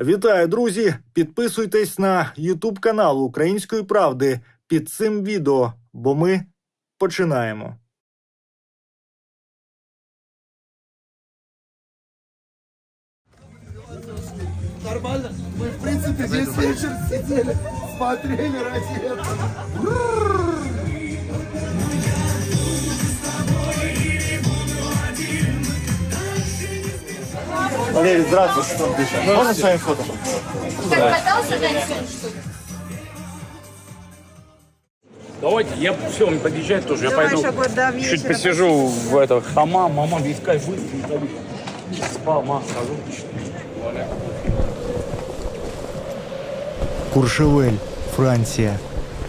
Вітаю, друзі! Підписуйтесь на YouTube канал Української правди під цим відео, бо ми починаємо. Нормально? Мы, в принципе, весь вечер сидели, смотрели ради этого. Валерий, здравствуйте. Можно с вами фото? Давайте, я все, он подъезжает тоже, я пойду чуть посижу в это хамам, мама весь кайф выпьет, спал, мама, скажу. Куршевель, Франція.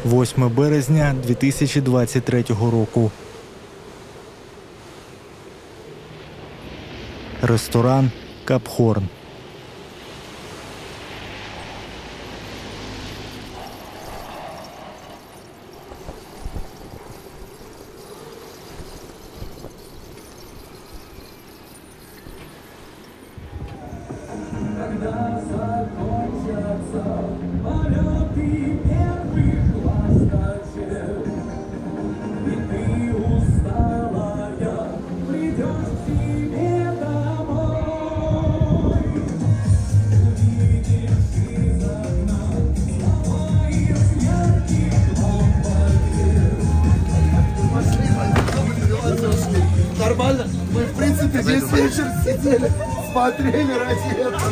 8 березня 2023 року. Ресторан Капхорн. Нормально? Мы, в принципе, весь вечер сидели, смотрели ради этого.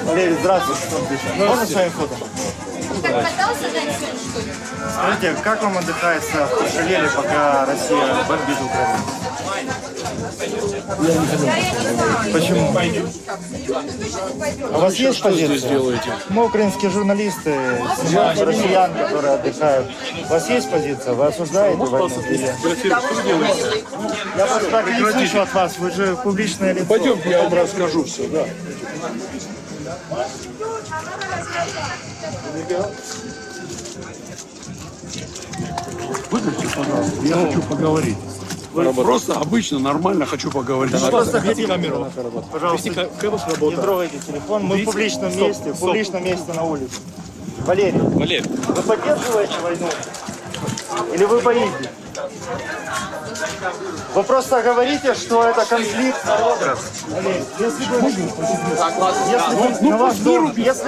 Валерий, здравствуйте. Можно с вами фото? Скажите, как вам отдыхается в Куршевеле, пока Россия бомбит Украину? Почему? А у вас есть позиция? Мы украинские журналисты, снимаем россиян, которые отдыхают. У вас есть позиция? Вы осуждаете войну? Я просто так не слышу от вас, вы же публичное лицо. Пойдемте, я вам расскажу все, да. Выключите, пожалуйста, я хочу поговорить. Просто обычно, нормально хочу поговорить. Просто хотим камеру. Пожалуйста, не трогайте телефон. Мы в публичном месте на улице. Валерий, вы поддерживаете войну? Или вы боитесь? Вы просто говорите, что это конфликт народов. Если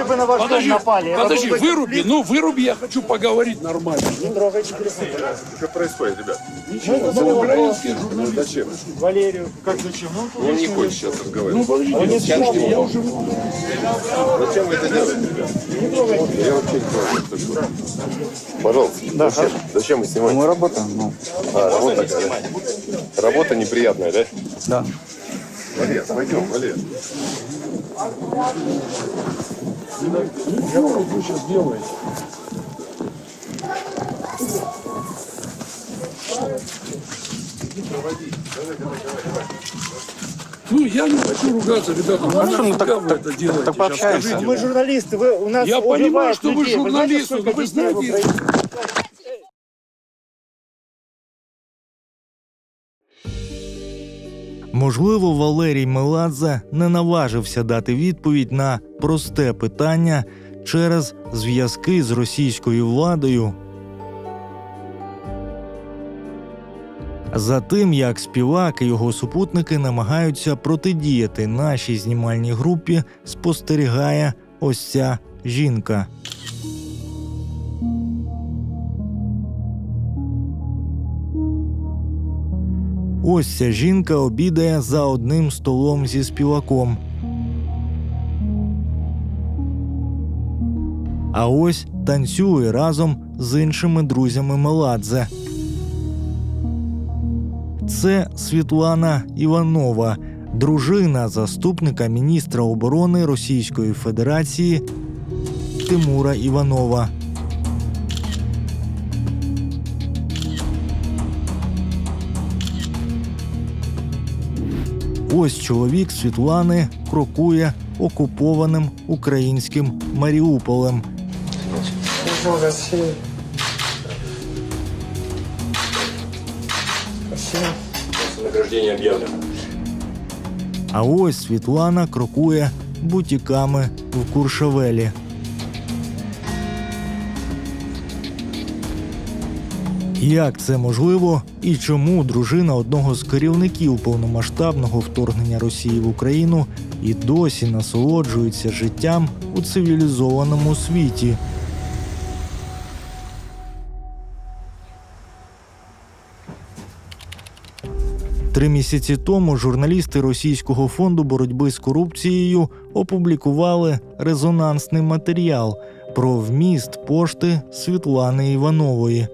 бы на ваш дом напали... Подожди, выруби, выруби, я хочу поговорить нормально. Не трогайте телефон. Что происходит, ребят? Украинские журналисты. Зачем? Валерию, как зачем? Он не хочет сейчас разговаривать. Подожди, я уже... Зачем вы это делаете, ребят? Я вообще не понимаю. Пожалуйста, зачем вы снимаете? Мы работаем. Работа какая? Работа неприятная, да? Да. Валер, пойдем, Валер. Что вы сейчас делаете? Я не хочу ругаться, ребята. Как вы это делаете? Так пообщаемся. Мы журналисты, у нас Я понимаю, что вы людей. журналисты, но вы Вы знаете, сколько детей в знаете... Украине? Можливо, Валерій Меладзе не наважився дати відповідь на просте питання через зв'язки з російською владою. За тим, як співак і його супутники намагаються протидіяти нашій знімальній групі, спостерігає ось ця жінка. Ось ця жінка обідає за одним столом зі співаком. А ось танцює разом з іншими друзями Меладзе. Це Світлана Іванова, дружина заступника міністра оборони Російської Федерації Тимура Іванова. Ось чоловік Світлани крокує окупованим українським Маріуполем. Награждение объявлено. А ось Світлана крокує бутіками в Куршавелі. Як це можливо і чому дружина одного з керівників повномасштабного вторгнення Росії в Україну і досі насолоджується життям у цивілізованому світі? Три місяці тому журналісти Російського фонду боротьби з корупцією опублікували резонансний матеріал про вміст пошти Світлани Іванової.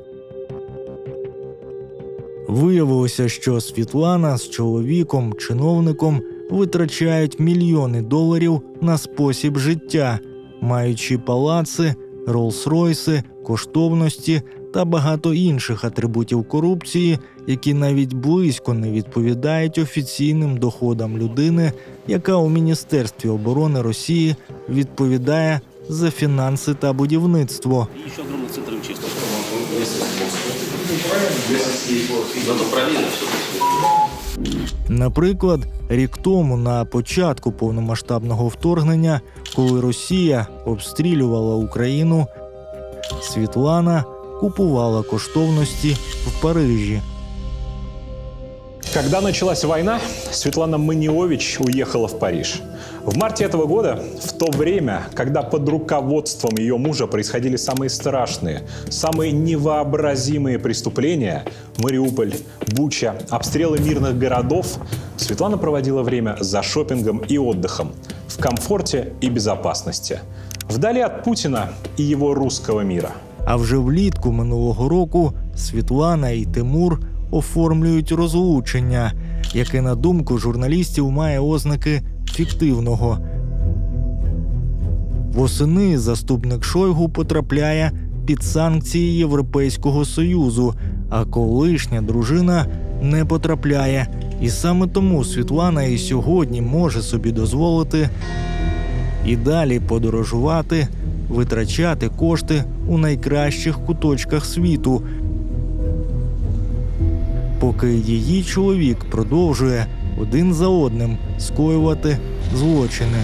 Виявилося, що Світлана з чоловіком-чиновником витрачають мільйони доларів на спосіб життя, маючи палаци, Роллс-Ройси, коштовності та багато інших атрибутів корупції, які навіть близько не відповідають офіційним доходам людини, яка у Міністерстві оборони Росії відповідає за фінанси та будівництво. Наприклад, рік тому на початку повномасштабного вторгнення, коли Росія обстрілювала Україну, Світлана купувала коштовності в Парижі. Когда началась война, Светлана Маниович уехала в Париж. В марте этого года, в то время, когда под руководством ее мужа происходили самые страшные, самые невообразимые преступления – Мариуполь, Буча, обстрелы мирных городов, Светлана проводила время за шопингом и отдыхом, в комфорте и безопасности, вдали от Путина и его русского мира. А вже влітку минулого року Світлана і Тимур оформлюють розлучення, яке, на думку журналістів, має ознаки фіктивного. Восени заступник Шойгу потрапляє під санкції Європейського Союзу, а колишня дружина не потрапляє. І саме тому Світлана і сьогодні може собі дозволити і далі подорожувати, витрачати кошти у найкращих куточках світу, поки її чоловік продовжує один за одним скоювати злочини.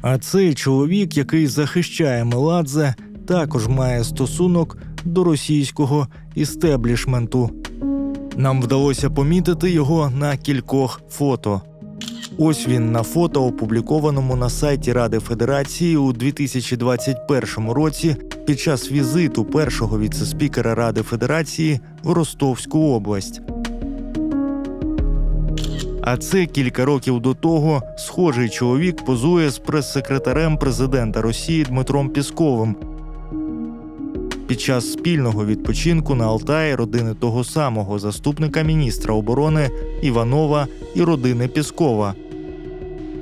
А цей чоловік, який захищає Меладзе, також має стосунок до російського істеблішменту. Нам вдалося помітити його на кількох фото. Ось він на фото, опублікованому на сайті Ради Федерації у 2021 році під час візиту першого віце-спікера Ради Федерації в Ростовську область. А це кілька років до того схожий чоловік позує з прес-секретарем президента Росії Дмитром Пєсковим під час спільного відпочинку на Алтаї родини того самого заступника міністра оборони Іванова і родини Пєскова.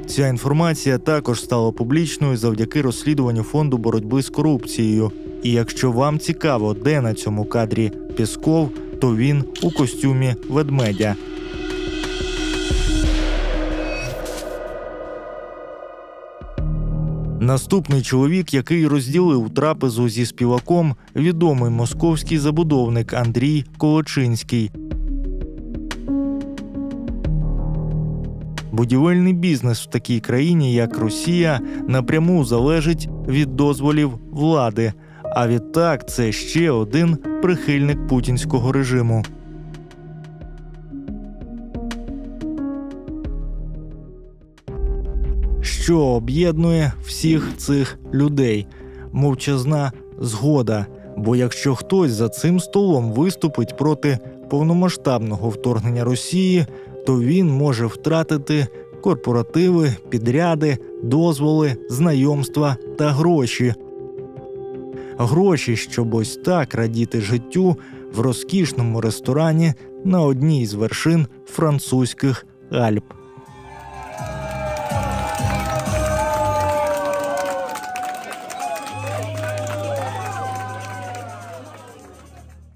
Ця інформація також стала публічною завдяки розслідуванню Фонду боротьби з корупцією. І якщо вам цікаво, де на цьому кадрі Пєсков, то він у костюмі ведмедя. Наступний чоловік, який розділив трапезу зі співаком, відомий московський забудовник Андрій Колочинський. Будівельний бізнес в такій країні, як Росія, напряму залежить від дозволів влади. А відтак це ще один прихильник путінського режиму. Що об'єднує всіх цих людей? Мовчазна згода. Бо якщо хтось за цим столом виступить проти повномасштабного вторгнення Росії, то він може втратити корпоративи, підряди, дозволи, знайомства та гроші. Гроші, щоб ось так радіти життю в розкішному ресторані на одній з вершин французьких Альп.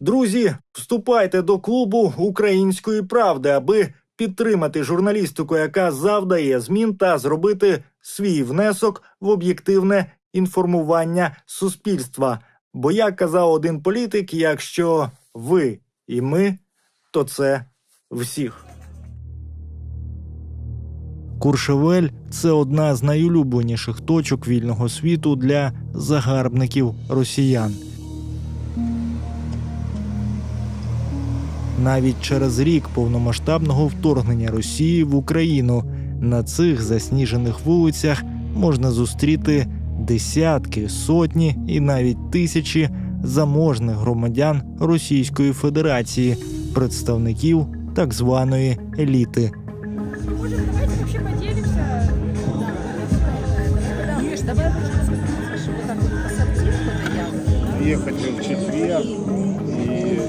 Друзі, вступайте до клубу «Української правди», аби підтримати журналістику, яка завдає змін, та зробити свій внесок в об'єктивне інформування суспільства. Бо, як казав один політик, якщо ви і ми, то це всіх. Куршевель – це одна з найулюбленіших точок вільного світу для загарбників росіян. Навіть через рік повномасштабного вторгнення Росії в Україну на цих засніжених вулицях можна зустріти десятки, сотні і навіть тисячі заможних громадян Російської Федерації, представників так званої еліти. Ехать в четверг и...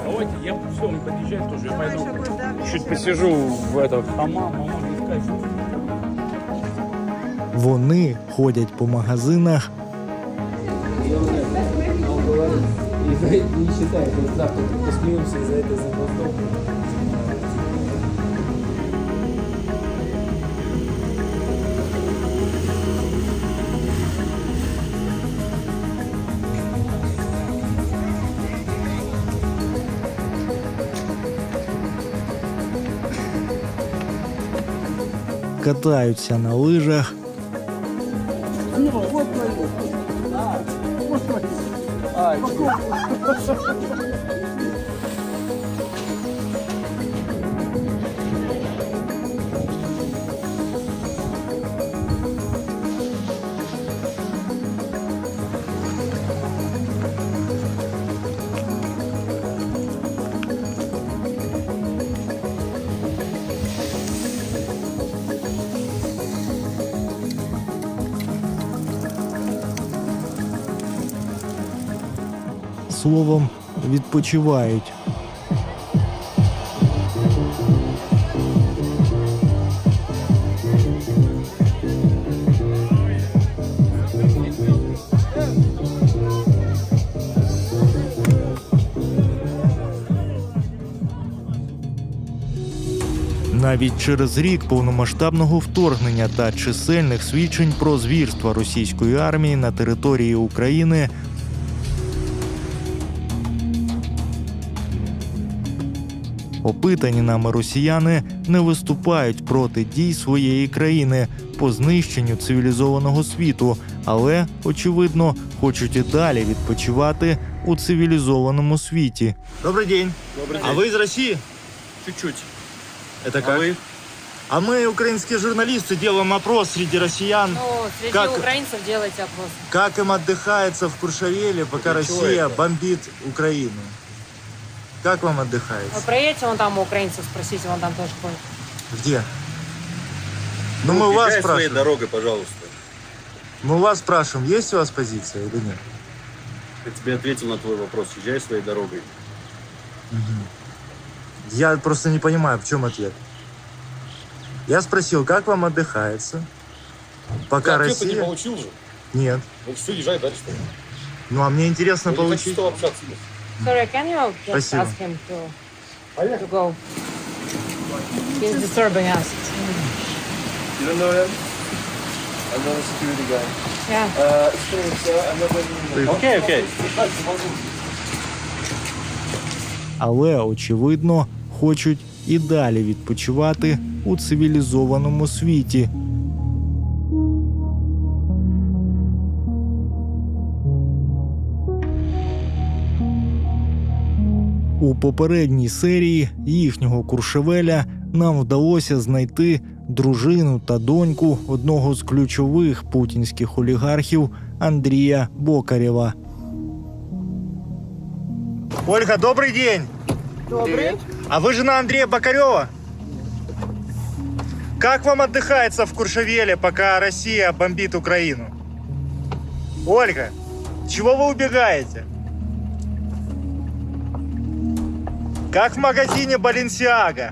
Давайте, я все, он подъезжает тоже, я пойду чуть посижу в этом хамам, мама искать. Вони ходять по магазинах, и не считает, вот завтра посмеемся за это забастовку. катаються на лижах, словом, відпочивають. Навіть через рік повномасштабного вторгнення та чисельних свідчень про звірства російської армії на території України опитані нами росіяни не виступають проти дій своєї країни по знищенню цивілізованого світу, але, очевидно, хочуть і далі відпочивати у цивілізованому світі. Добрый день. Добрый А день. вы из России? Чуть-чуть. Это как? А мы, украинские журналисты, делаем опрос среди россиян. Ну, среди Как- украинцев делайте опрос. Как им отдыхается в Куршавеле, пока Россия бомбит Украину? Как вам Вы отдыхается? проедете вон там у украинцев, спросите, вон там тоже ходят. Где? Ну, мы у вас Езжай своей спрашиваем. дорогой, пожалуйста. Мы у вас спрашиваем, есть у вас позиция или нет? Я тебе ответил на твой вопрос. Езжай своей дорогой. Я просто не понимаю, в чем ответ. Я спросил, как вам отдыхается, пока Ответ ты не Россия... получил же? Нет. Ну все, езжай дальше. Ну, а мне интересно Я не хочу с получить. тобой общаться. Sorry, can you just Спасибо. ask him to go? He's disturbing us. You don't know him? I'm not a security guy. Yeah. Excuse me, I'm not Окей, окей. Але, очевидно, хочуть і далі відпочивати у цивілізованому світі. У попередній серії їхнього Куршевеля нам вдалося знайти дружину та доньку одного з ключових путінських олігархів Андрія Бокарєва. Ольга, добрый день. Добрый. А вы жена Андрея Бокарева? Как вам отдыхается в Куршавеле, пока Россия бомбит Украину? Ольга, чего вы убегаете? Как в магазине Balenciaga.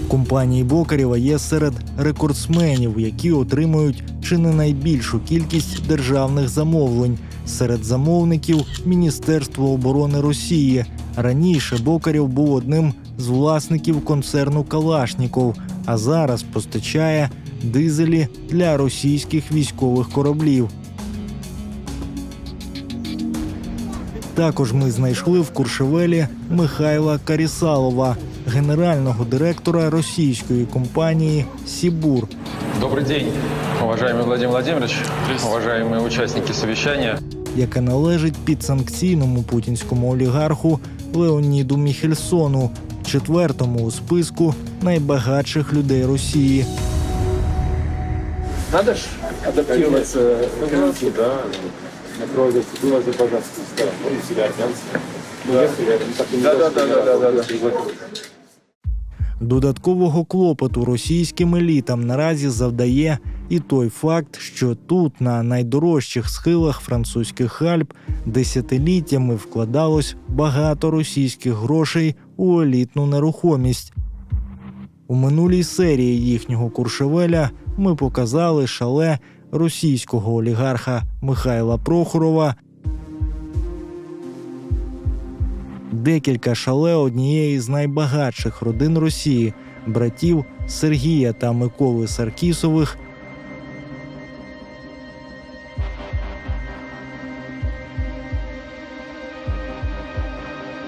Компанії Бокарєва є серед рекордсменів, які отримують чи не найбільшу кількість державних замовлень. Серед замовників – Міністерство оборони Росії. Раніше Бокарєв був одним з власників концерну «Калашніков», а зараз постачає дизелі для російських військових кораблів. Також ми знайшли в Куршевелі Михайла Карісалова, генерального директора російської компанії «Сибур». Добрый день, уважаемый Владимир Владимирович, уважаемые участники совещания. Яка належить підсанкційному путінському олігарху Леоніду Міхельсону, четвертому у списку найбагатших людей Росії. Надо ж адаптироваться к рынку, да, накроется, выложи, пожалуйста, да. Додаткового клопоту російським елітам наразі завдає і той факт, що тут, на найдорожчих схилах французьких Альп, десятиліттями вкладалось багато російських грошей у елітну нерухомість. У минулій серії їхнього Куршевеля ми показали шале російського олігарха Михайла Прохорова, декілька шале однієї з найбагатших родин Росії – братів Сергія та Миколи Саркісових,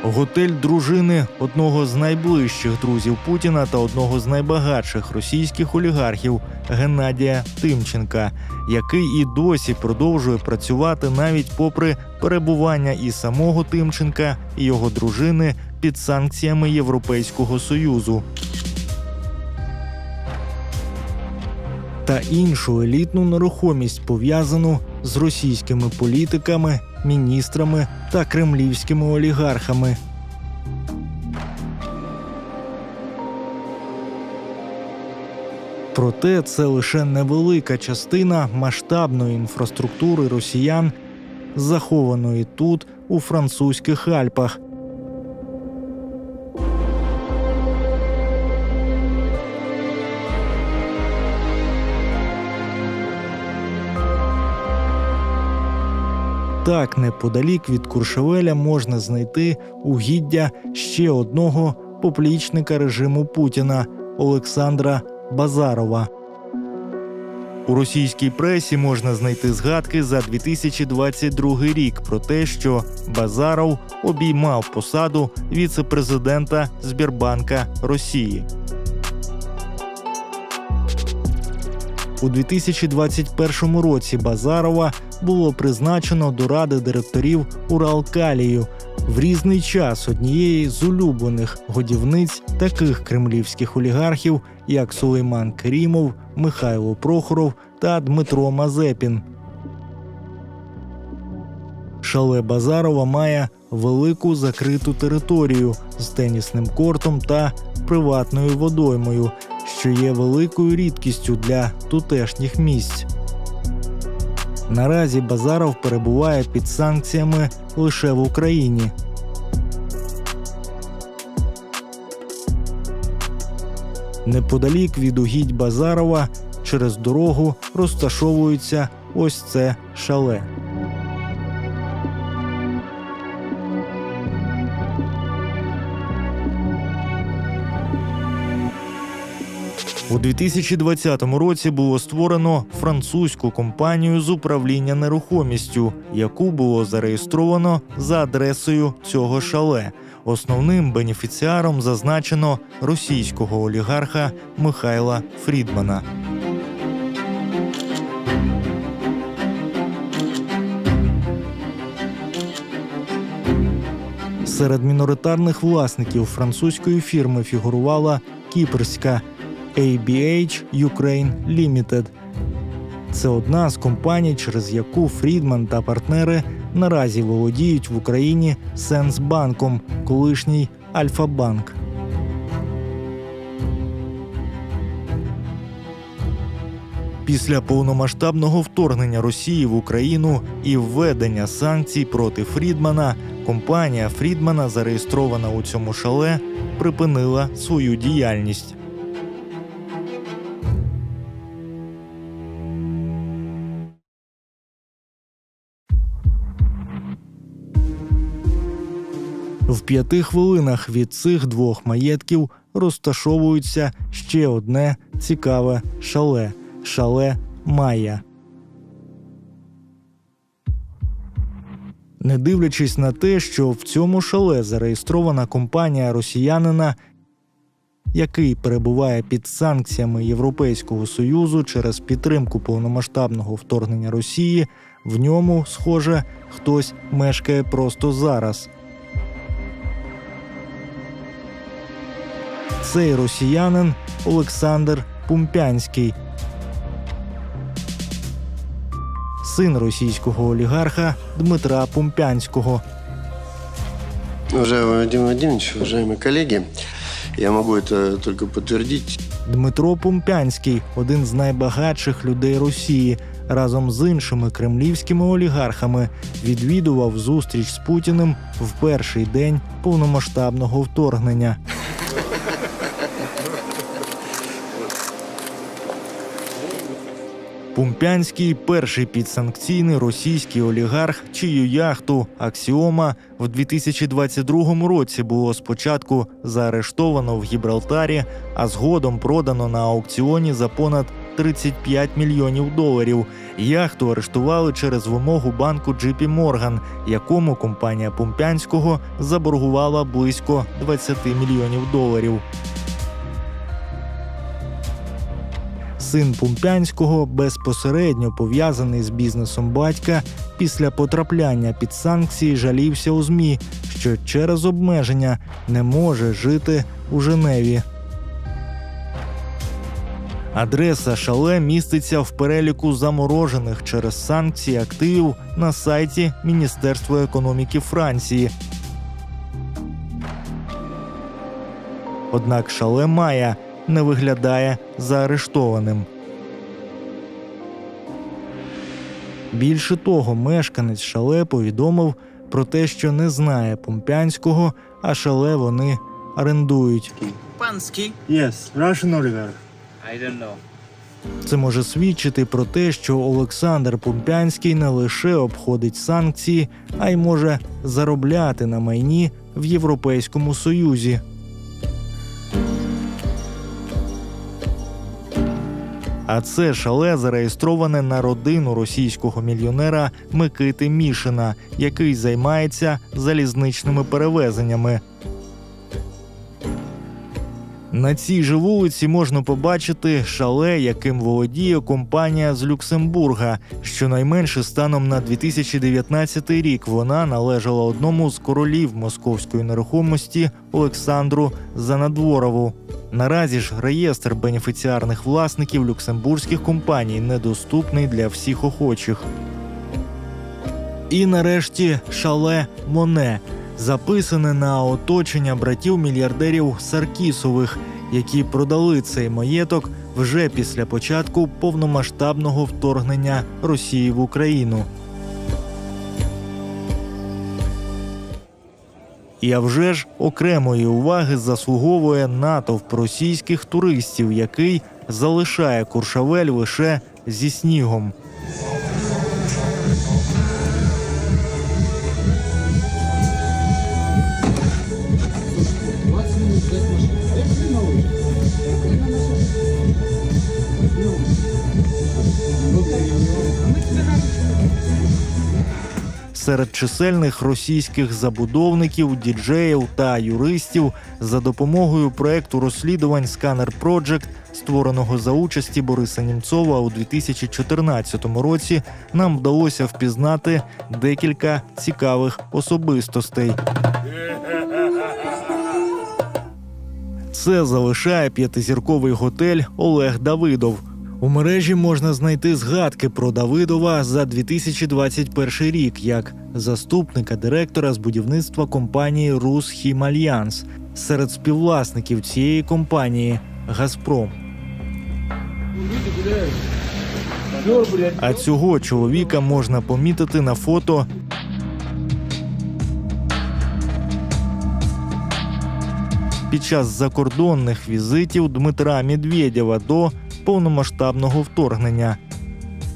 готель дружини одного з найближчих друзів Путіна та одного з найбагатших російських олігархів Геннадія Тимченка, який і досі продовжує працювати навіть попри перебування і самого Тимченка, і його дружини під санкціями Європейського Союзу. Та іншу елітну нерухомість, пов'язану з російськими політиками, міністрами та кремлівськими олігархами. Проте це лише невелика частина масштабної інфраструктури росіян, захованої тут, у французьких Альпах. Так, неподалік від Куршевеля можна знайти угіддя ще одного поплічника режиму Путіна – Олександра Базарова. У російській пресі можна знайти згадки за 2022 рік про те, що Базаров обіймав посаду віце-президента Сбербанка Росії. У 2021 році Базарова було призначено до ради директорів Уралкалію, в різний час однієї з улюблених годівниць таких кремлівських олігархів, як Сулейман Керімов, Михайло Прохоров та Дмитро Мазепін. Шале Базарова має велику закриту територію з тенісним кортом та приватною водоймою, що є великою рідкістю для тутешніх місць. Наразі Базаров перебуває під санкціями лише в Україні. Неподалік від угідь Базарова через дорогу розташовується ось це шале. У 2020 році було створено французьку компанію з управління нерухомістю, яку було зареєстровано за адресою цього шале. Основним бенефіціаром зазначено російського олігарха Михайла Фрідмана. Серед міноритарних власників французької фірми фігурувала кіпрська ABH Ukraine Limited. Це одна з компаній, через яку Фрідман та партнери наразі володіють в Україні Сенсбанком, колишній Альфа-банк. Після повномасштабного вторгнення Росії в Україну і введення санкцій проти Фрідмана, компанія Фрідмана, зареєстрована у цьому шале, припинила свою діяльність. В 5 хвилинах від цих двох маєтків розташовується ще одне цікаве шале – шале Майя. Не дивлячись на те, що в цьому шале зареєстрована компанія росіянина, який перебуває під санкціями Європейського Союзу через підтримку повномасштабного вторгнення Росії, в ньому, схоже, хтось мешкає просто зараз. Цей росіянин – Олександр Пумпянський, син російського олігарха Дмитра Пумпянського. Уважаемый Вадим Владимирович, уважаемые коллеги, я могу это только подтвердить. Дмитро Пумпянський – один з найбагатших людей Росії, разом з іншими кремлівськими олігархами відвідував зустріч з Путіним в перший день повномасштабного вторгнення. Пумпянський – перший підсанкційний російський олігарх, чию яхту «Аксіома» в 2022 році було спочатку заарештовано в Гібралтарі, а згодом продано на аукціоні за понад $35 мільйонів. Яхту арештували через вимогу банку JP Morgan, якому компанія Пумпянського заборгувала близько $20 мільйонів. Син Пумпянського, безпосередньо пов'язаний з бізнесом батька, після потрапляння під санкції жалівся у ЗМІ, що через обмеження не може жити у Женеві. Адреса шале міститься в переліку заморожених через санкції активів на сайті Міністерства економіки Франції. Однак шале Майя не виглядає заарештованим. Більше того, мешканець шале повідомив про те, що не знає Пумпянського, а шале вони орендують. Панський? Yes, Russian oligarch. I don't know. Це може свідчити про те, що Олександр Пумпянський не лише обходить санкції, а й може заробляти на майні в Європейському Союзі. А це шале зареєстроване на родину російського мільйонера Микити Мішина, який займається залізничними перевезеннями. На цій же вулиці можна побачити шале, яким володіє компанія з Люксембурга. Щонайменше станом на 2019 рік вона належала одному з королів московської нерухомості Олександру Занадворову. Наразі ж реєстр бенефіціарних власників люксембурзьких компаній недоступний для всіх охочих. І нарешті шале Моне, записане на оточення братів-мільярдерів Саркісових, які продали цей маєток вже після початку повномасштабного вторгнення Росії в Україну. І а вже ж окремої уваги заслуговує натовп російських туристів, який залишає Куршавель лише зі снігом. Серед чисельних російських забудовників, діджеїв та юристів за допомогою проєкту розслідувань «Сканер Проджект», створеного за участі Бориса Німцова у 2014 році, нам вдалося впізнати декілька цікавих особистостей. Це залишає п'ятизірковий готель «Олег Давидов». У мережі можна знайти згадки про Давидова за 2021 рік як заступника директора з будівництва компанії «Русхімальянс». Серед співвласників цієї компанії – «Газпром». А цього чоловіка можна помітити на фото під час закордонних візитів Дмитра Медведєва до повномасштабного вторгнення.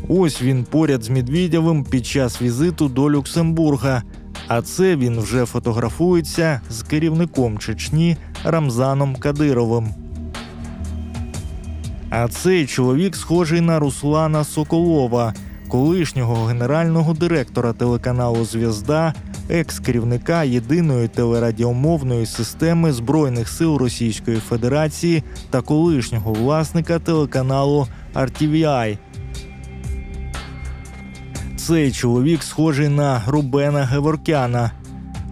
Ось він поряд з Медведєвим під час візиту до Люксембурга. А це він вже фотографується з керівником Чечні Рамзаном Кадировим. А цей чоловік схожий на Руслана Соколова, колишнього генерального директора телеканалу «Звезда», екс-керівника єдиної телерадіомовної системи Збройних сил Російської Федерації та колишнього власника телеканалу RTVI. Цей чоловік схожий на Рубена Геворкяна.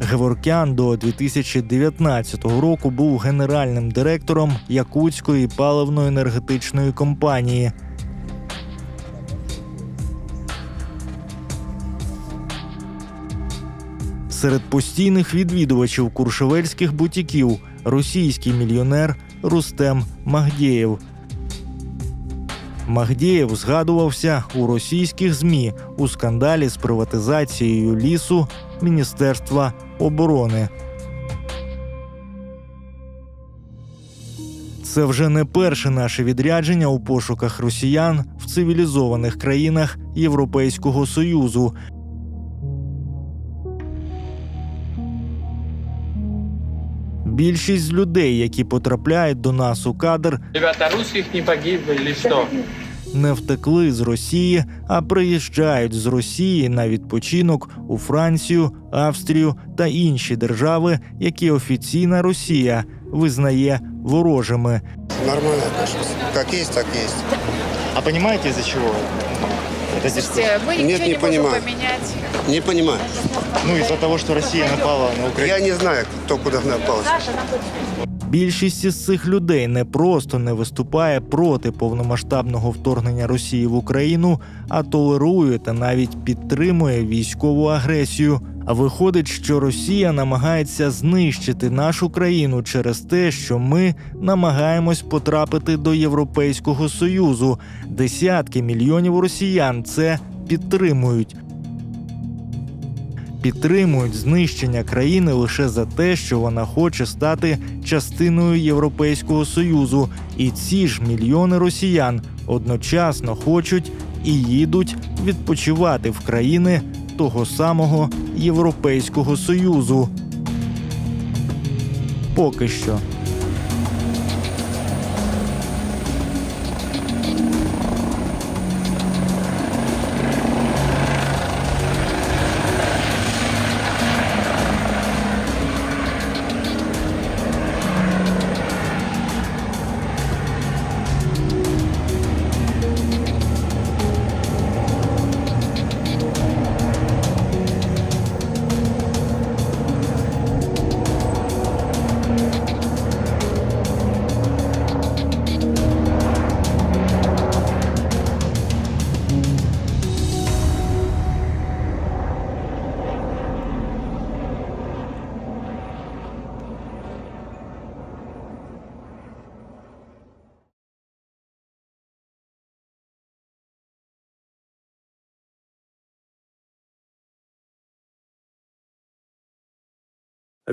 Геворкян до 2019 року був генеральним директором Якутської паливно-енергетичної компанії. Серед постійних відвідувачів куршавельських бутіків російський мільйонер Рустем Магдєєв. Магдєєв згадувався у російських ЗМІ у скандалі з приватизацією лісу Міністерства оборони. Це вже не перше наше відрядження у пошуках росіян в цивілізованих країнах Європейського Союзу. Більшість людей, які потрапляють до нас у кадр, Ребята, русских не погибли или що? Не втекли з Росії, а приїжджають з Росії на відпочинок у Францію, Австрію та інші держави, які офіційна Росія визнає ворожими. Нормально отношусь. Как есть, так есть. А понимаете, из-за чего? Мы Нет, ничего не не понимаю. можем поменять. Не понимаю. Ну, из-за того, что Россия напала на Украину. Я не знаю, кто куда напал. Більшість із цих людей не просто не виступає проти повномасштабного вторгнення Росії в Україну, а толерує та навіть підтримує військову агресію. А виходить, що Росія намагається знищити нашу країну через те, що ми намагаємось потрапити до Європейського Союзу. Десятки мільйонів росіян це підтримують. Підтримують знищення країни лише за те, що вона хоче стати частиною Європейського Союзу. І ці ж мільйони росіян одночасно хочуть і їдуть відпочивати в країни того самого Європейського Союзу. Поки що.